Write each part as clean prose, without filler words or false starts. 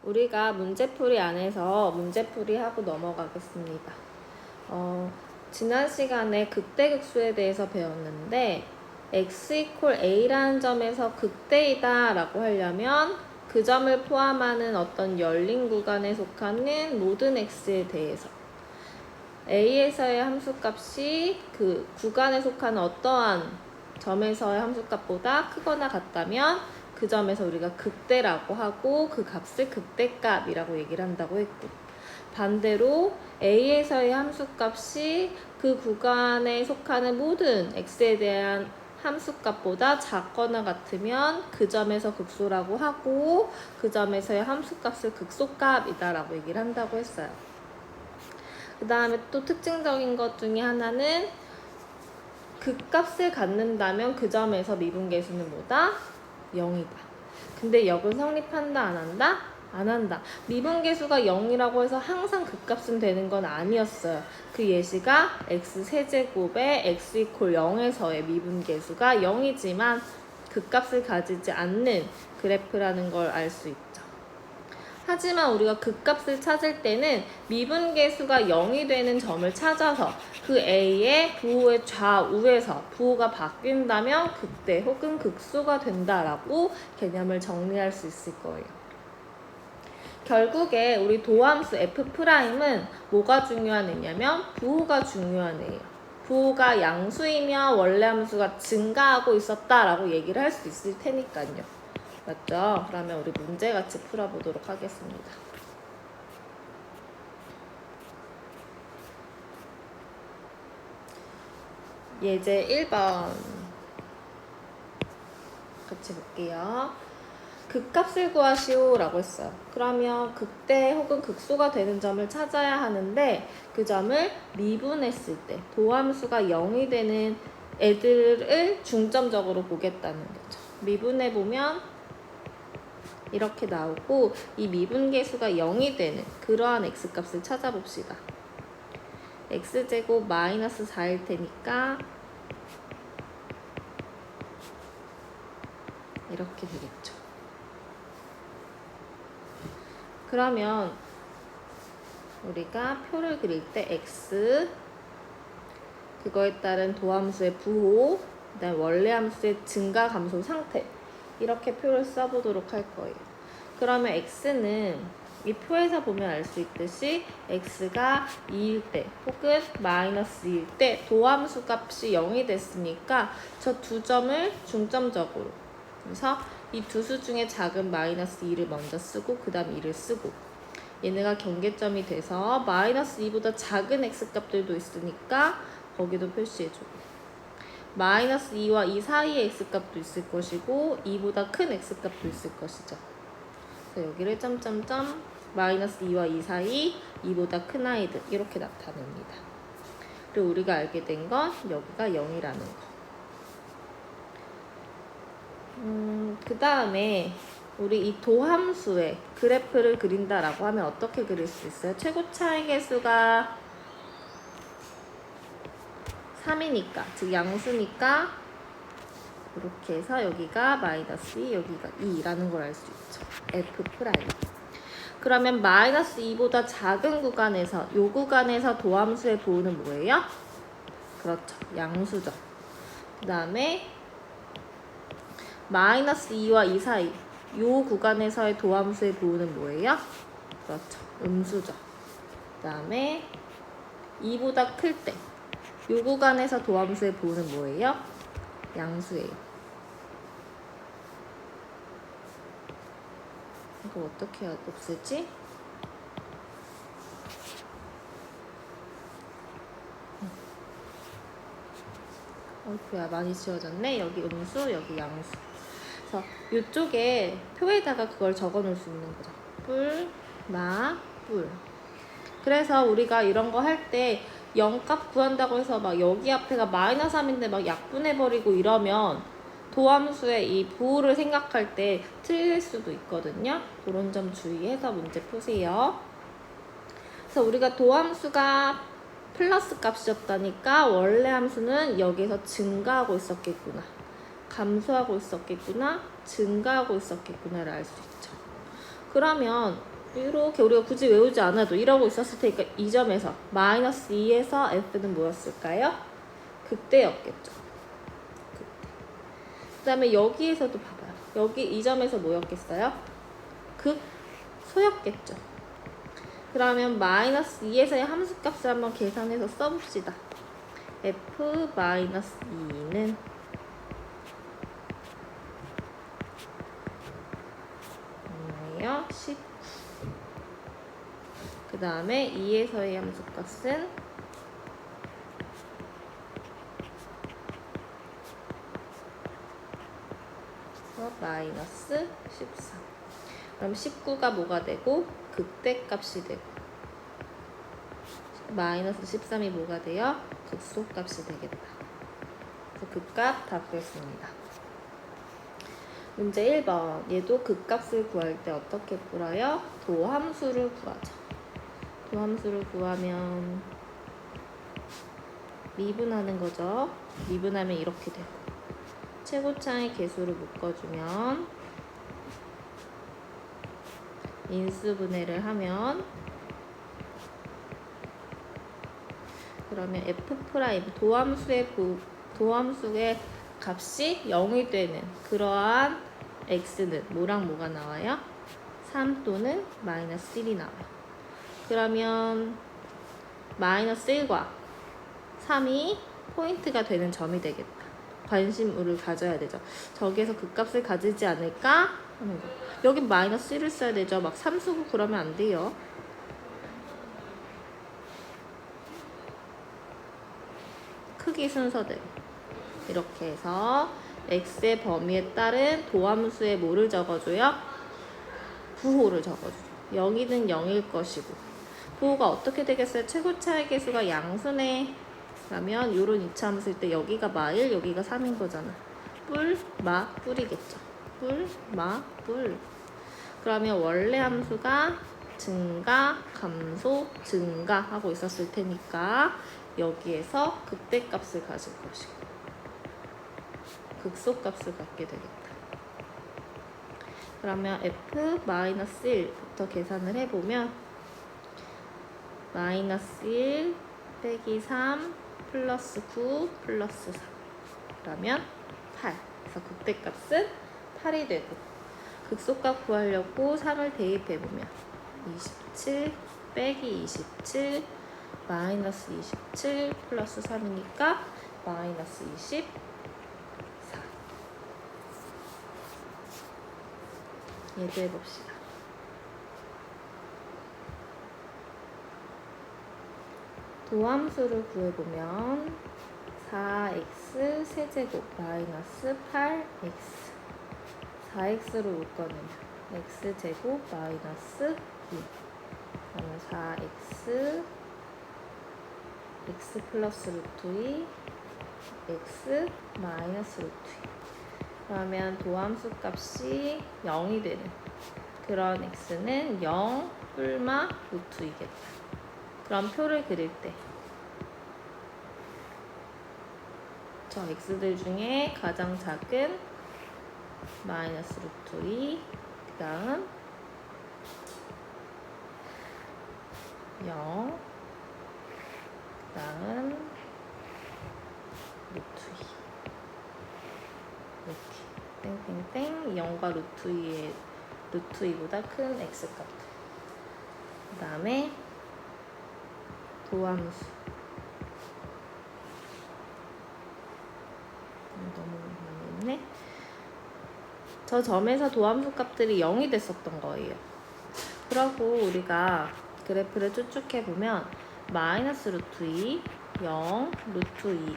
우리가 문제풀이 안에서 문제풀이 하고 넘어가겠습니다. 지난 시간에 극대극소에 대해서 배웠는데 x 이퀄 a라는 점에서 극대이다 라고 하려면 그 점을 포함하는 어떤 열린 구간에 속하는 모든 x에 대해서 a에서의 함수값이 그 구간에 속하는 어떠한 점에서의 함수값보다 크거나 같다면 그 점에서 우리가 극대라고 하고 그 값을 극대값이라고 얘기를 한다고 했고, 반대로 a에서의 함수값이 그 구간에 속하는 모든 x에 대한 함수값보다 작거나 같으면 그 점에서 극소라고 하고 그 점에서의 함수값을 극소값이다 라고 얘기를 한다고 했어요. 그 다음에 또 특징적인 것 중에 하나는 극값을 갖는다면 그 점에서 미분계수는 뭐다? 0이다. 근데 역은 성립한다 안 한다? 안 한다. 미분계수가 0이라고 해서 항상 극값은 되는 건 아니었어요. 그 예시가 x세제곱에 x 이퀄 0에서의 미분계수가 0이지만 극값을 가지지 않는 그래프라는 걸 알 수 있죠. 하지만 우리가 극값을 찾을 때는 미분계수가 0이 되는 점을 찾아서 그 A의 부호의 좌우에서 부호가 바뀐다면 극대 혹은 극소가 된다라고 개념을 정리할 수 있을 거예요. 결국에 우리 도함수 F'은 뭐가 중요한 애냐면 부호가 중요한 애예요. 부호가 양수이며 원래 함수가 증가하고 있었다라고 얘기를 할 수 있을 테니까요. 맞죠? 그러면 우리 문제 같이 풀어보도록 하겠습니다. 예제 1번 같이 볼게요. 극값을 구하시오 라고 했어요. 그러면 극대 혹은 극소가 되는 점을 찾아야 하는데 그 점을 미분했을 때 도함수가 0이 되는 애들을 중점적으로 보겠다는 거죠. 미분해보면 이렇게 나오고 이 미분계수가 0이 되는 그러한 x값을 찾아봅시다. x제곱 마이너스 4일 테니까 이렇게 되겠죠. 그러면 우리가 표를 그릴 때 x 그거에 따른 도함수의 부호 그다음 원래 함수의 증가 감소 상태 이렇게 표를 써보도록 할 거예요. 그러면 x는 이 표에서 보면 알 수 있듯이 x가 2일 때 혹은 마이너스 2일 때 도함수 값이 0이 됐으니까 저 두 점을 중점적으로, 그래서 이 두 수 중에 작은 마이너스 2를 먼저 쓰고 그 다음 2를 쓰고, 얘네가 경계점이 돼서 마이너스 2보다 작은 x값들도 있으니까 거기도 표시해주고, 마이너스 2와 2 사이의 x값도 있을 것이고 2보다 큰 x값도 있을 것이죠. 그래서 여기를 점점점 마이너스 2와 2 사이 2보다 큰 아이들 이렇게 나타냅니다. 그리고 우리가 알게 된 건 여기가 0이라는 거. 그 다음에 우리 이 도함수의 그래프를 그린다라고 하면 어떻게 그릴 수 있어요? 최고 차이계수가 3이니까, 즉 양수니까 이렇게 해서 여기가 마이너스 2, 여기가 2라는 걸 알 수 있죠. F'. 그러면 마이너스 2보다 작은 구간에서 이 구간에서 도함수의 부호는 뭐예요? 그렇죠. 양수죠. 그 다음에 마이너스 2와 2 사이 이 구간에서의 도함수의 부호는 뭐예요? 그렇죠. 음수죠. 그 다음에 2보다 클 때 이 구간에서 도함수의 부호는 뭐예요? 양수예요. 이거 어떻게 없애지? 어이구야, 많이 지워졌네. 여기 음수, 여기 양수. 그래서 이쪽에 표에다가 그걸 적어 놓을 수 있는 거죠. 뿔, 마, 뿔. 그래서 우리가 이런 거 할 때 0값 구한다고 해서 막 여기 앞에가 마이너스 3인데 막 약분해버리고 이러면 도함수의 이 부호를 생각할 때 틀릴 수도 있거든요. 그런 점 주의해서 문제 푸세요. 그래서 우리가 도함수가 플러스 값이었다니까 원래 함수는 여기서 증가하고 있었겠구나, 감소하고 있었겠구나, 증가하고 있었겠구나를 알 수 있죠. 그러면 이렇게 우리가 굳이 외우지 않아도 이러고 있었을 테니까 이 점에서 마이너스 2에서 f는 뭐였을까요? 극대였겠죠. 극대. 그 다음에 여기에서도 봐봐요. 여기 이 점에서 뭐였겠어요? 극소였겠죠. 그러면 마이너스 2에서의 함수값을 한번 계산해서 써봅시다. f 마이너스 2는 얼마예요? 19. 그 다음에 2에서의 함수값은 마이너스 14. 그럼 19가 뭐가 되고 극대값이 되고 마이너스 13이 뭐가 돼요? 극소값이 되겠다. 그래서 극값 다 구했습니다. 문제 1번. 얘도 극값을 구할 때 어떻게 풀어요? 도함수를 구하죠. 도함수를 구하면 미분하는 거죠. 미분하면 이렇게 되고 최고차의 개수를 묶어주면 인수분해를 하면 그러면 f' 도함수의 값이 0이 되는 그러한 x는 뭐랑 뭐가 나와요? 3 또는 마이너스 1이 나와요. 그러면 마이너스 1과 3이 포인트가 되는 점이 되겠다. 관심을 가져야 되죠. 저기에서 극값을 가지지 않을까 하는 거. 여긴 마이너스 1을 써야 되죠. 막 3 쓰고 그러면 안 돼요. 크기 순서대로 이렇게 해서 x의 범위에 따른 도함수의 뭐를 적어줘요? 부호를 적어줘요. 여기는 0일 것이고 부호가 어떻게 되겠어요? 최고차의 개수가 양수네. 그러면 요런 이차함수일 때 여기가 마일, 여기가 3인 거잖아. 뿔, 마, 뿔이겠죠. 뿔, 마, 뿔. 그러면 원래 함수가 증가, 감소, 증가 하고 있었을 테니까 여기에서 극대값을 가질 것이고 극소값을 갖게 되겠다. 그러면 f-1부터 계산을 해보면 마이너스 1 빼기 3 플러스 9 플러스 3 그러면 8. 그래서 극대값은 8이 되고 극소값 구하려고 3을 대입해보면 27 빼기 27 마이너스 27 플러스 3이니까 마이너스 24. 얘도 해봅시다. 도함수를 구해보면 4x 세제곱 마이너스 8x 4x로 묶어내면 x제곱 마이너스 2 그러면 4x x 플러스 루트 2 x 마이너스 루트 2 그러면 도함수 값이 0이 되는 그런 x는 0 뿔마 루트 2겠다. 그럼 표를 그릴 때 저 x들 중에 가장 작은 마이너스 루트 2 그 다음 0 그 다음 루트 2 이렇게 땡땡땡 0과 루트 2의 루트 2보다 큰 x값 그 다음에 도함수 너무 많이 했네. 저 점에서 도함수 값들이 0이 됐었던 거예요. 그러고 우리가 그래프를 추측해보면 마이너스 루트 2, 0, 루트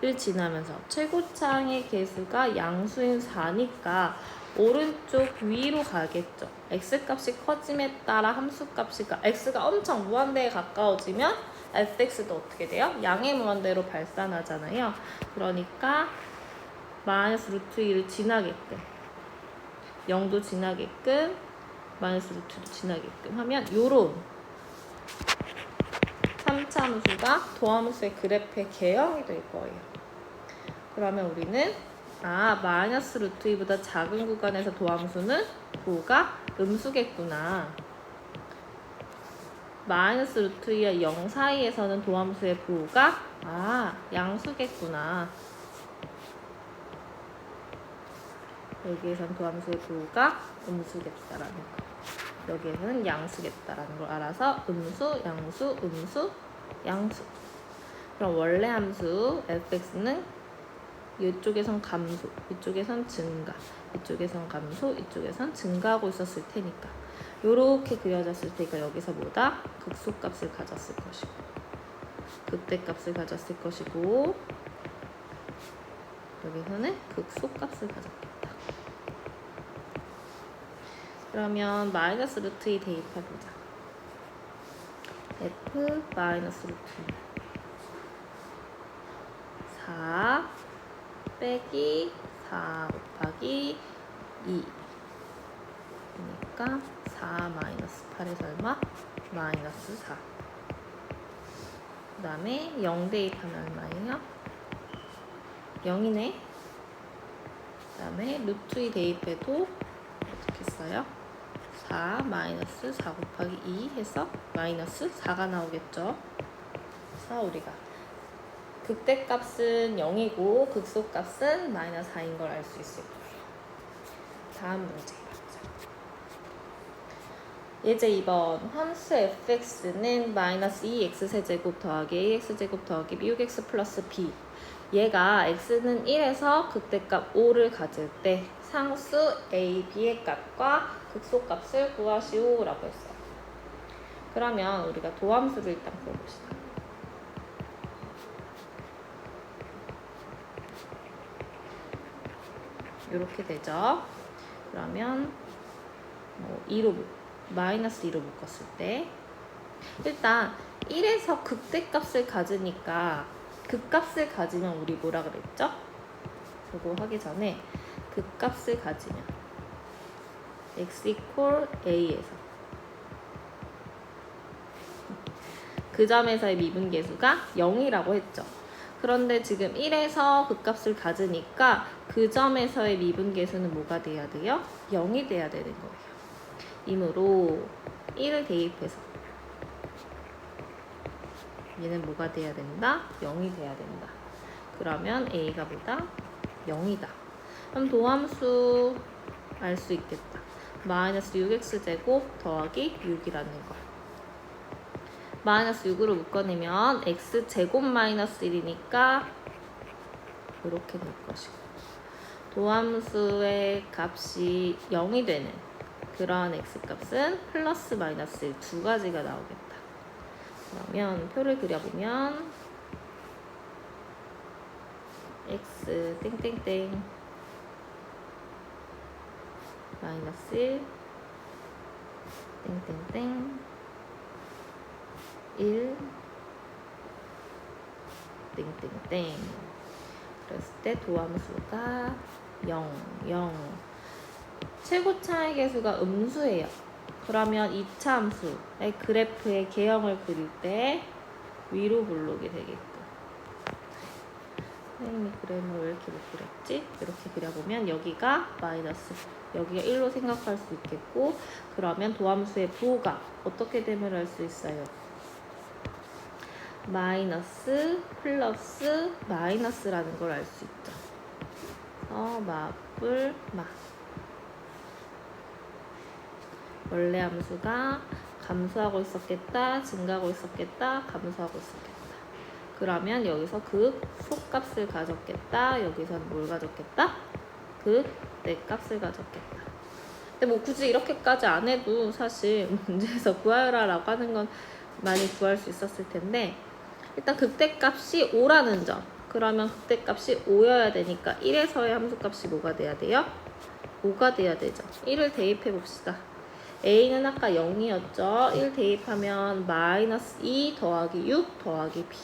2를 지나면서 최고차의 개수가 양수인 4니까 오른쪽 위로 가겠죠. x값이 커짐에 따라 함수값이 x가 엄청 무한대에 가까워지면 fx도 어떻게 돼요? 양의 무한대로 발산하잖아요. 그러니까 마이너스 루트 2를 지나게끔 0도 지나게끔 마이너스 루트 2도 지나게끔 하면 요런 3차 함수가 도함수의 그래프의 개형이 될 거예요. 그러면 우리는 마이너스 루트 2보다 작은 구간에서 도함수는 도가 음수겠구나. 마이너스 루트 2와 0 사이에서는 도함수의 부호가 양수겠구나. 여기에선 도함수의 부호가 음수겠다라는 거. 여기에서는 양수겠다라는 걸 알아서 음수, 양수, 음수, 양수. 그럼 원래 함수 fx는 이쪽에선 감소, 이쪽에선 증가, 이쪽에선 감소, 이쪽에선 증가하고 있었을 테니까 요렇게 그려졌을 테니까 여기서 뭐다? 극소값을 가졌을 것이고 극대값을 가졌을 것이고 여기서는 극소값을 가졌겠다. 그러면 마이너스 루트 2 대입해보자. f 마이너스 루트 4 빼기 4 곱하기 2 그러니까 4 마이너스 8에서 얼마? 마이너스 4. 그 다음에 0 대입하면 얼마예요? 0이네. 그 다음에 루트 2 대입해도 어떻게 써요? 4 마이너스 4 곱하기 2 해서 마이너스 4가 나오겠죠. 그래서 우리가 극대값은 0이고 극소값은 마이너스 4인 걸 알 수 있을 거예요. 다음 문제 보자. 예제 2번 함수 fx는 마이너스 2x세제곱 더하기 ax제곱 더하기 6x 플러스 b. 얘가 x는 1에서 극대값 5를 가질 때 상수 a, b의 값과 극소값을 구하시오 라고 했어요. 그러면 우리가 도함수를 일단 풀어봅시다. 이렇게 되죠. 그러면 마이너스 2로 묶었을 때 일단 1에서 극대값을 가지니까 극값을 가지면 우리 뭐라 그랬죠? 저거 하기 전에 극값을 가지면 x equal a에서 그 점에서의 미분계수가 0이라고 했죠. 그런데 지금 1에서 극값을 가지니까 그 점에서의 미분계수는 뭐가 돼야 돼요? 0이 돼야 되는 거예요. 이므로 1을 대입해서 얘는 뭐가 돼야 된다? 0이 돼야 된다. 그러면 a가 보다 0이다. 그럼 도함수 알 수 있겠다. 마이너스 6x제곱 더하기 6이라는 걸. 마이너스 6으로 묶어내면 x제곱 마이너스 1이니까 이렇게 될 것이고 도함수의 값이 0이 되는 그런 x값은 플러스 마이너스 1 두 가지가 나오겠다. 그러면 표를 그려보면 x 땡땡땡 마이너스 1 땡땡땡 1 땡땡땡 그랬을 때 도함수가 0, 0 최고차의 계수가 음수예요. 그러면 2차 함수의 그래프의 개형을 그릴 때 위로 블록이 되게끔 선생님이 그래프를 왜 이렇게 못 그렸지? 이렇게 그려보면 여기가 마이너스 여기가 1로 생각할 수 있겠고 그러면 도함수의 부호가 어떻게 됨을 알 수 있어요? 마이너스 플러스 마이너스라는 걸 알 수 있죠. 마블 마 원래 함수가 감소하고 있었겠다, 증가하고 있었겠다, 감소하고 있었겠다. 그러면 여기서 극소값을 가졌겠다, 여기서는 뭘 가졌겠다? 극대값을 가졌겠다. 근데 뭐 굳이 이렇게까지 안 해도 사실 문제에서 구하여라라고 하는 건 많이 구할 수 있었을 텐데 일단 극대값이 5라는 점. 그러면 극대값이 5여야 되니까 1에서의 함수값이 뭐가 돼야 돼요? 5가 돼야 되죠. 1을 대입해 봅시다. a는 아까 0이었죠. 1 대입하면 마이너스 2 더하기 6 더하기 b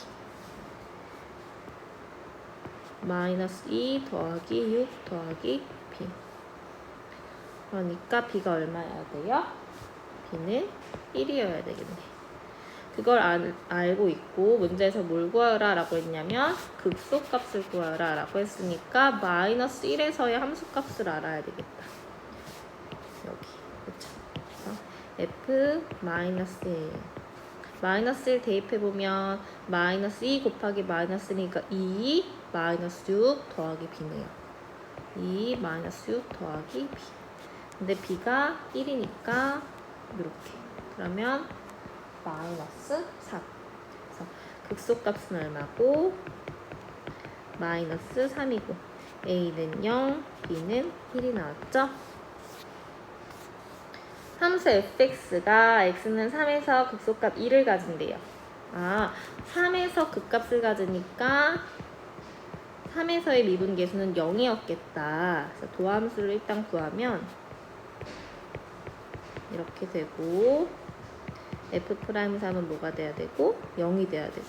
마이너스 2 더하기 6 더하기 b 그러니까 b가 얼마여야 돼요? b는 1이어야 되겠네. 그걸 알고 있고 문제에서 뭘 구하라 라고 했냐면 극소값을 구하라 라고 했으니까 마이너스 1에서의 함수값을 알아야 되겠다. 여기 그쵸? f 마이너스 1 마이너스 1 대입해보면 마이너스 2 곱하기 마이너스 1이니까 2 마이너스 6 더하기 b네요. 2 마이너스 6 더하기 b. 근데 b가 1이니까 이렇게. 그러면 마이너스 3. 그래서 극소값은 얼마고? 마이너스 3이고 a는 0, b는 1이 나왔죠? 함수 fx가 x는 3에서 극소값 2를 가진대요. 3에서 극값을 가지니까 3에서의 미분계수는 0이었겠다. 그래서 도함수를 일단 구하면 이렇게 되고 f'3은 뭐가 돼야 되고 0이 돼야 되고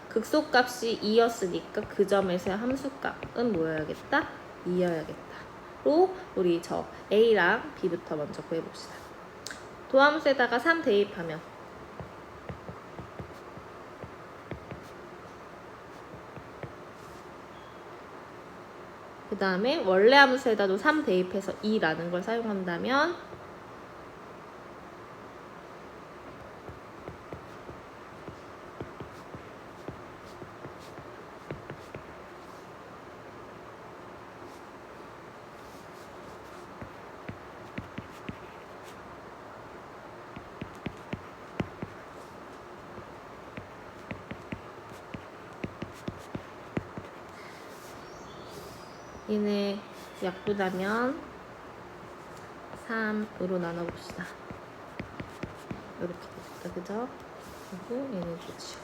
극소값이 2였으니까 그 점에서의 함수값은 뭐여야겠다? 2여야겠다.로 우리 저 a랑 b부터 먼저 구해봅시다. 도함수에다가 3 대입하면 그 다음에 원래 함수에다도 3 대입해서 2라는 걸 사용한다면 얘네 약분하면 3으로 나눠봅시다. 이렇게 되겠다. 그죠? 그리고 얘는 좋지요.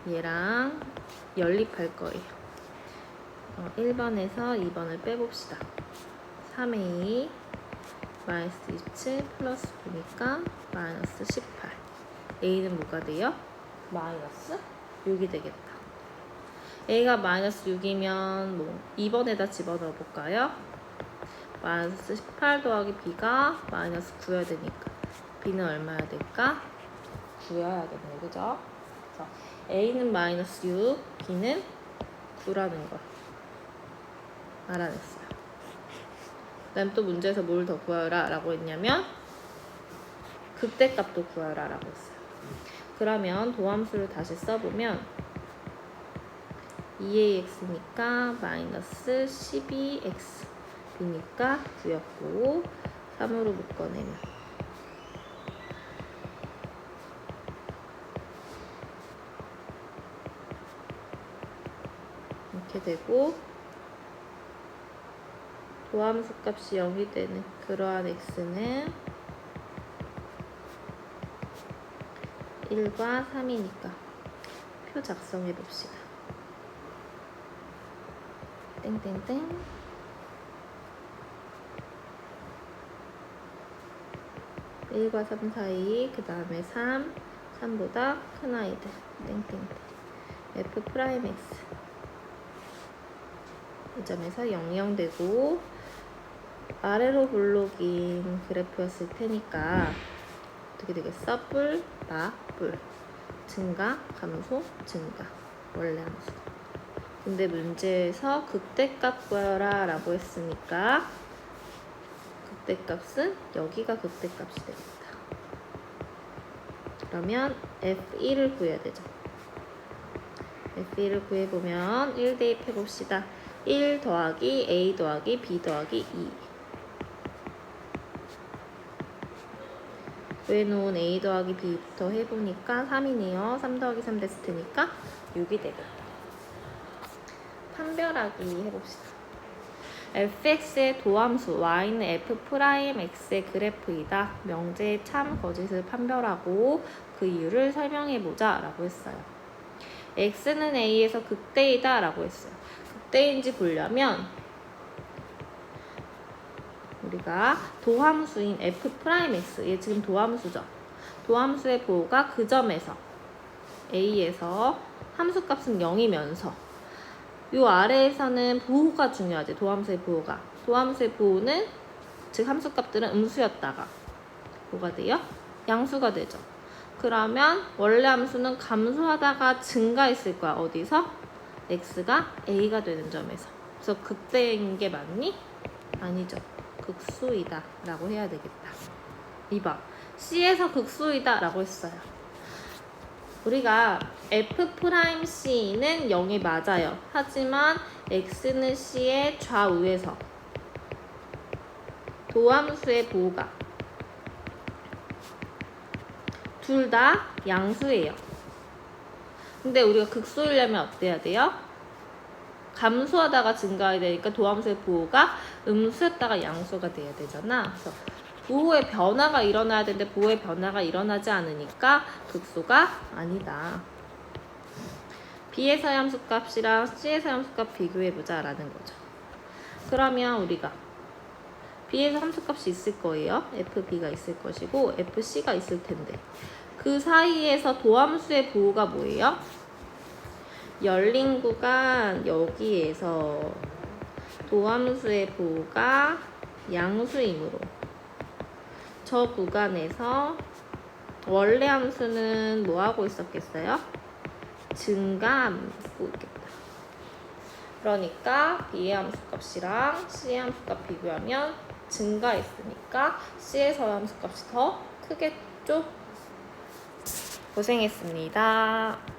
얘랑 연립할 거예요. 1번에서 2번을 빼봅시다. 3a 마이너스 27 플러스 9니까 마이너스 18. a는 뭐가 돼요? 마이너스 6이 되겠다. a가 마이너스 6이면 2번에다 집어넣어 볼까요? 마이너스 18 더하기 b가 마이너스 9여야 되니까 b는 얼마야 될까? 9여야 되네요. 그죠? 그래서 a는 마이너스 6, b는 9라는 걸 알아냈어요. 그 다음 또 문제에서 뭘 더 구하라 라고 했냐면 극대값도 구하라 라고 했어요. 그러면 도함수를 다시 써보면 2ax니까 마이너스 12x b니까 9였고 3으로 묶어내면 이렇게 되고 도함수 값이 0이 되는 그러한 x는 1과 3이니까 표 작성해 봅시다. 땡땡땡 1과 3 사이 그 다음에 3보다 큰 아이들 땡땡땡 f'(x) 이 점에서 0, 되고 아래로 볼록인 그래프였을 테니까 어떻게 되겠어? 뿔, 바, 뿔 증가, 감소, 증가 원래 함수. 근데 문제에서 극대값 구하라 라고 했으니까 극대값은 여기가 극대값이 되겠다. 그러면 F1을 구해야 되죠. F1을 구해보면 1 대입해봅시다. 1 더하기 A 더하기 B 더하기 2 구해놓은 A 더하기 B부터 해보니까 3이네요. 3 더하기 3 됐을 테니까 6이 되겠다. 판별하기 해봅시다. fx의 도함수 y는 f'x의 그래프이다. 명제의 참 거짓을 판별하고 그 이유를 설명해보자 라고 했어요. x는 a에서 극대이다 라고 했어요. 극대인지 보려면 우리가 도함수인 f'x 얘 지금 도함수죠. 도함수의 보호가 그 점에서 a에서 함수값은 0이면서 요 아래에서는 부호가 중요하지. 도함수의 부호가. 도함수의 부호는 즉 함수값들은 음수였다가 뭐가 돼요? 양수가 되죠. 그러면 원래 함수는 감소하다가 증가했을 거야. 어디서? x가 a가 되는 점에서. 그래서 극대인 게 맞니? 아니죠. 극수이다 라고 해야 되겠다. 2번 C에서 극수이다 라고 했어요. 우리가 F'C는 0이 맞아요. 하지만 X는 C의 좌우에서 도함수의 부호가 둘 다 양수예요. 근데 우리가 극소이려면 어때야 돼요? 감소하다가 증가해야 되니까 도함수의 부호가 음수였다가 양수가 돼야 되잖아. 그래서 부호의 변화가 일어나야 되는데 부호의 변화가 일어나지 않으니까 극소가 아니다. B의 서함수값이랑 C의 서함수값 비교해보자 라는 거죠. 그러면 우리가 B의 함수값이 있을 거예요. FB가 있을 것이고 FC가 있을 텐데 그 사이에서 도함수의 부호가 뭐예요? 열린 구간 여기에서 도함수의 부호가 양수이므로 저 구간에서 원래 함수는 뭐 하고 있었겠어요? 증가하고 있겠다. 그러니까 B의 함수값이랑 C의 함수값 비교하면 증가했으니까 C의 서함수값이 더 크겠죠? 고생했습니다.